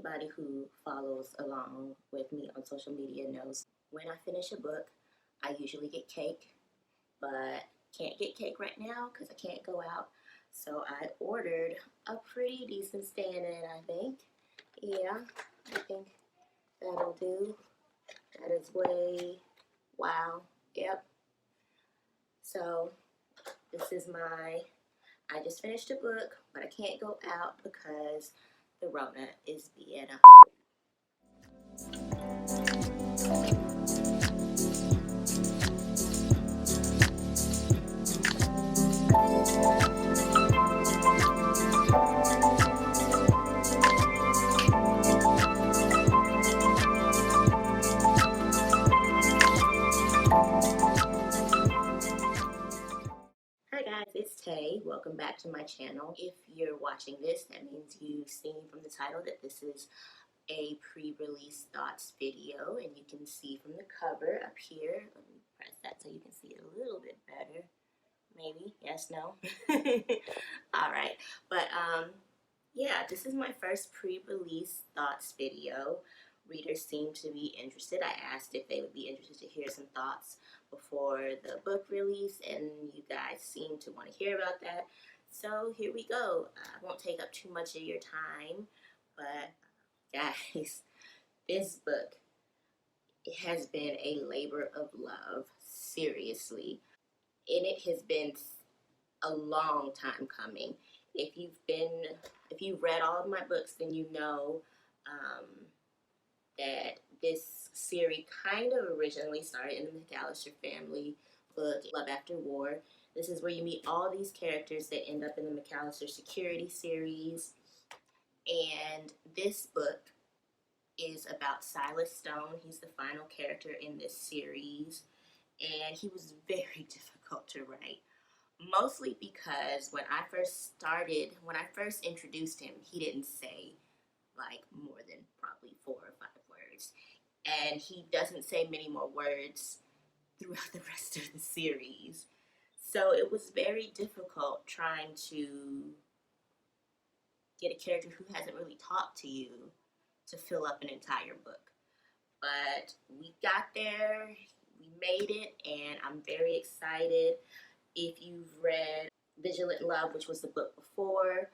Anybody who follows along with me on social media knows when I finish a book, I usually get cake, but can't get cake right now because I can't go out. So I ordered a pretty decent stand-in, I think. Yeah, I think that'll do. That is wow. Yep. So this is I just finished a book, but I can't go out because the Rona is being a Hi guys, it's Tay. Welcome back to my channel. If you're watching this, that means you've seen from the title that this is a pre-release thoughts video, and you can see from the cover up here. Let me press that so you can see it a little bit better. Maybe, yes, no. All right, but yeah, this is my first pre-release thoughts video. Readers seem to be interested. I asked if they would be interested to hear some thoughts before the book release, and you guys seem to want to hear about that. So here we go. I won't take up too much of your time, but guys, this book, it has been a labor of love, seriously. And it has been a long time coming. If you've read all of my books, then you know that this series kind of originally started in the McAllister family book, Love After War. This is where you meet all these characters that end up in the McAllister Security series. And this book is about Silas Stone. He's the final character in this series. And he was very difficult to write. Mostly because when I first introduced him, he didn't say like more than probably 4 or 5 words. And he doesn't say many more words throughout the rest of the series. So it was very difficult trying to get a character who hasn't really talked to you to fill up an entire book. But we got there, we made it, and I'm very excited. If you've read Vigilant Love, which was the book before,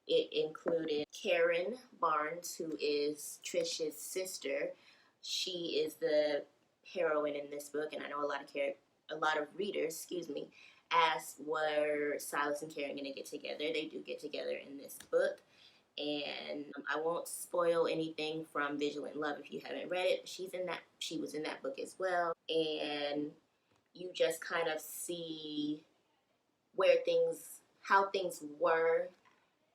it included Karen Barnes, who is Trish's sister. She is the heroine in this book, and I know a lot of readers, asked, were Silas and Karen going to get together? They do get together in this book, and I won't spoil anything from Vigilant Love if you haven't read it. She was in that book as well, and you just kind of see how things were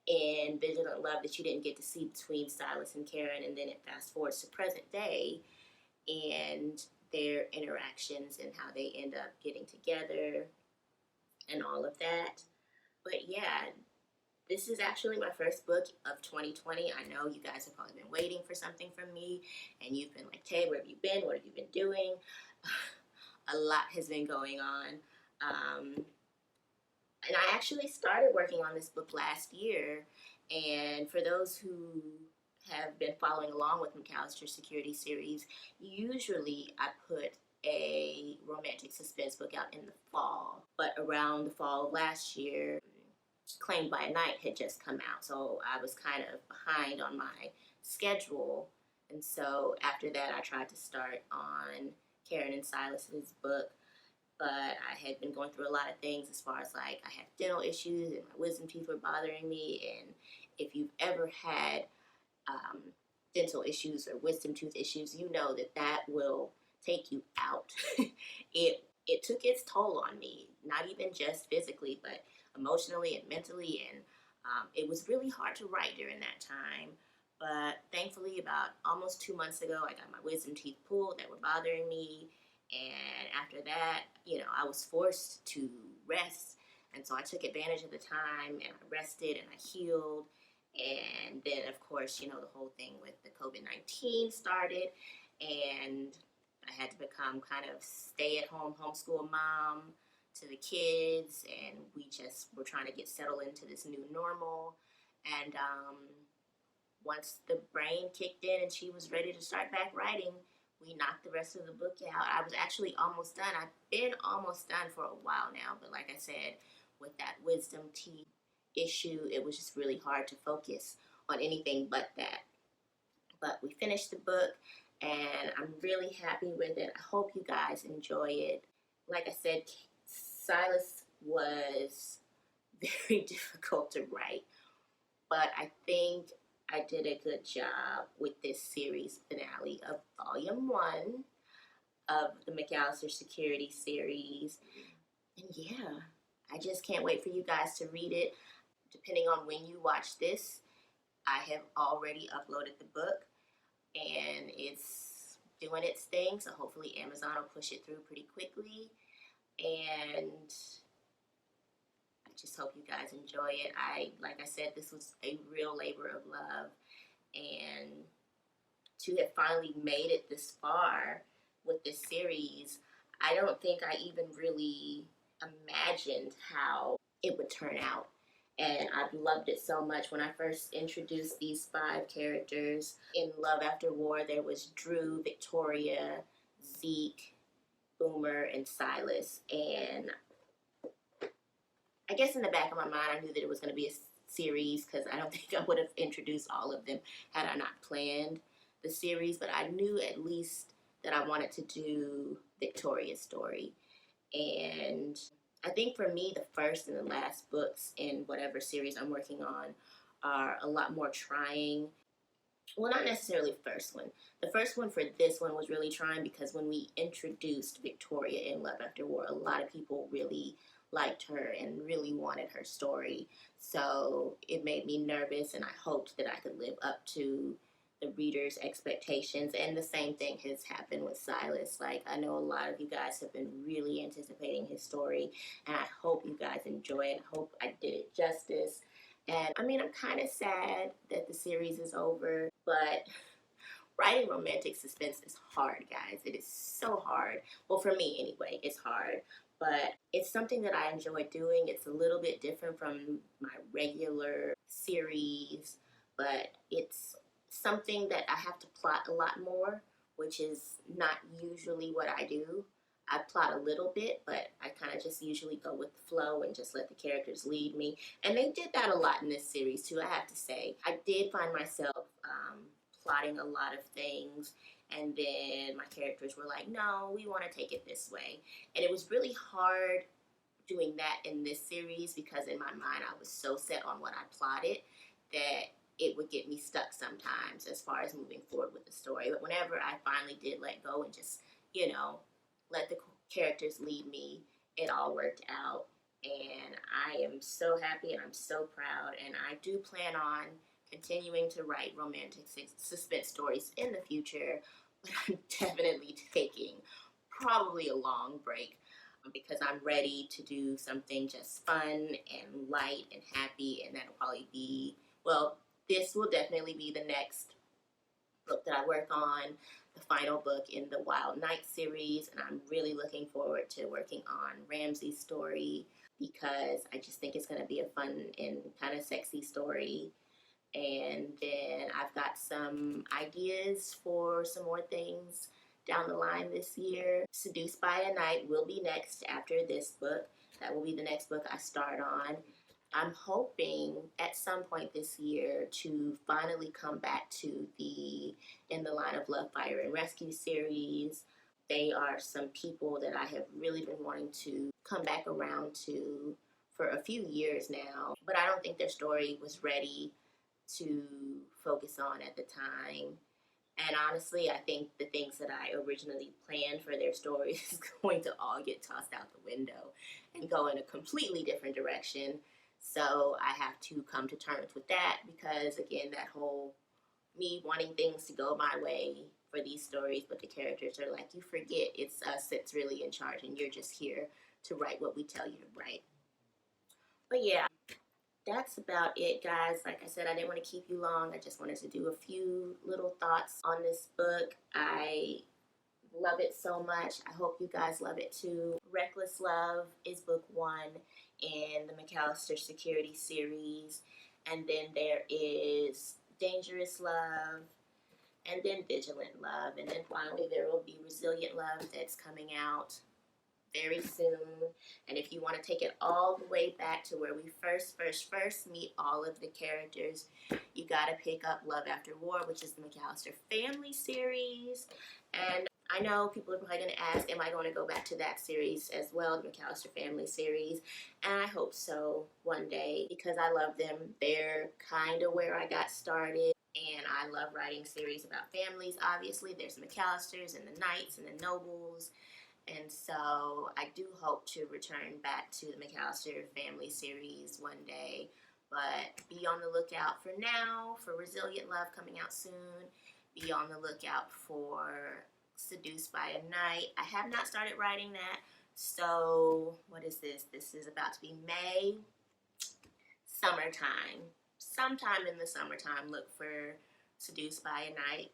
in Vigilant Love that you didn't get to see between Silas and Karen, and then it fast forwards to present day and their interactions and how they end up getting together and all of that. But yeah, this is actually my first book of 2020. I know you guys have probably been waiting for something from me, and you've been like, Tay, where have you been? What have you been doing? A lot has been going on. And I actually started working on this book last year. And for those who have been following along with McAllister Security series, usually I put a romantic suspense book out in the fall. But around the fall of last year, Claimed by a Night had just come out. So I was kind of behind on my schedule. And so after that, I tried to start on Karen and Silas's book. But I had been going through a lot of things as far as like I had dental issues and my wisdom teeth were bothering me. And if you've ever had dental issues or wisdom tooth issues, you know that will take you out. It took its toll on me, not even just physically, but emotionally and mentally. And it was really hard to write during that time. But thankfully, about almost 2 months ago, I got my wisdom teeth pulled that were bothering me. And after that, I was forced to rest. And so I took advantage of the time and I rested and I healed. And then, of course, the whole thing with the COVID-19 started. And I had to become kind of stay-at-home homeschool mom to the kids. And we just were trying to get settled into this new normal. And once the brain kicked in and she was ready to start back writing, we knocked the rest of the book out. I was actually almost done. I've been almost done for a while now, but like I said, with that wisdom teeth issue, it was just really hard to focus on anything but that. But we finished the book and I'm really happy with it. I hope you guys enjoy it. Like I said, Silas was very difficult to write, but I think I did a good job with this series finale of Volume 1 of the McAllister Security series. And yeah, I just can't wait for you guys to read it. Depending on when you watch this, I have already uploaded the book and it's doing its thing, so hopefully Amazon will push it through pretty quickly. And I just hope you guys enjoy it. Like I said, this was a real labor of love, and to have finally made it this far with this series, I don't think I even really imagined how it would turn out. And I've loved it so much. When I first introduced these 5 characters in Love After War, there was Drew, Victoria, Zeke, Boomer, and Silas. And I guess in the back of my mind, I knew that it was going to be a series because I don't think I would have introduced all of them had I not planned the series. But I knew at least that I wanted to do Victoria's story. And I think for me, the first and the last books in whatever series I'm working on are a lot more trying. Well, not necessarily the first one. The first one for this one was really trying because when we introduced Victoria in Love After War, a lot of people really liked her and really wanted her story. So it made me nervous, and I hoped that I could live up to the reader's expectations. And the same thing has happened with Silas. Like, I know a lot of you guys have been really anticipating his story, and I hope you guys enjoy it. I hope I did it justice. And I mean, I'm kind of sad that the series is over, but writing romantic suspense is hard, guys. It is so hard. Well, for me anyway, it's hard. But it's something that I enjoy doing. It's a little bit different from my regular series, but it's something that I have to plot a lot more, which is not usually what I do. I plot a little bit, but I kind of just usually go with the flow and just let the characters lead me. And they did that a lot in this series too, I have to say. I did find myself plotting a lot of things, and then my characters were like, no, we want to take it this way. And it was really hard doing that in this series because in my mind I was so set on what I plotted that it would get me stuck sometimes as far as moving forward with the story. But whenever I finally did let go and just, let the characters lead me, it all worked out. And I am so happy and I'm so proud. And I do plan on continuing to write romantic suspense stories in the future, but I'm definitely taking probably a long break because I'm ready to do something just fun and light and happy, and that'll probably be, well, this will definitely be the next book that I work on, the final book in the Wild Night series, and I'm really looking forward to working on Ramsey's story because I just think it's going to be a fun and kind of sexy story. And then I've got some ideas for some more things down the line this year. Seduced by a Night will be next after this book. That will be the next book I start on. I'm hoping at some point this year to finally come back to the In the Line of Love, Fire, and Rescue series. They are some people that I have really been wanting to come back around to for a few years now, but I don't think their story was ready to focus on at the time. And honestly, I think the things that I originally planned for their stories is going to all get tossed out the window and go in a completely different direction. So I have to come to terms with that because, again, that whole me wanting things to go my way for these stories, but the characters are like, you forget it's us that's really in charge and you're just here to write what we tell you to write. But yeah, that's about it, guys. Like I said, I didn't want to keep you long. I just wanted to do a few little thoughts on this book. I love it so much. I hope you guys love it too. Reckless Love is book 1 in the McAllister Security series. And then there is Dangerous Love, and then Vigilant Love, and then finally there will be Resilient Love that's coming out very soon. And if you want to take it all the way back to where we first meet all of the characters, you got to pick up Love After War, which is the McAllister Family series. And I know people are probably going to ask, am I going to go back to that series as well, the McAllister Family series? And I hope so one day, because I love them. They're kind of where I got started. And I love writing series about families, obviously. There's the McAllisters and the Knights and the Nobles. And so I do hope to return back to the McAllister Family series one day. But be on the lookout for now for Resilient Love coming out soon. Be on the lookout for Seduced by a Knight. I have not started writing that. So what is this? This is about to be May. Summertime. Sometime in the summertime, look for Seduced by a Knight.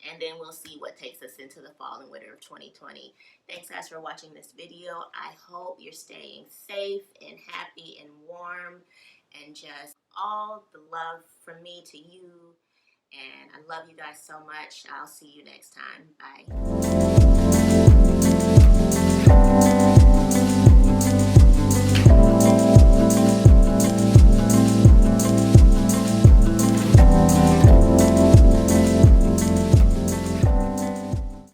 And then we'll see what takes us into the fall and winter of 2020. Thanks guys for watching this video. I hope you're staying safe and happy and warm, and just all the love from me to you. And I love you guys so much. I'll see you next time. Bye.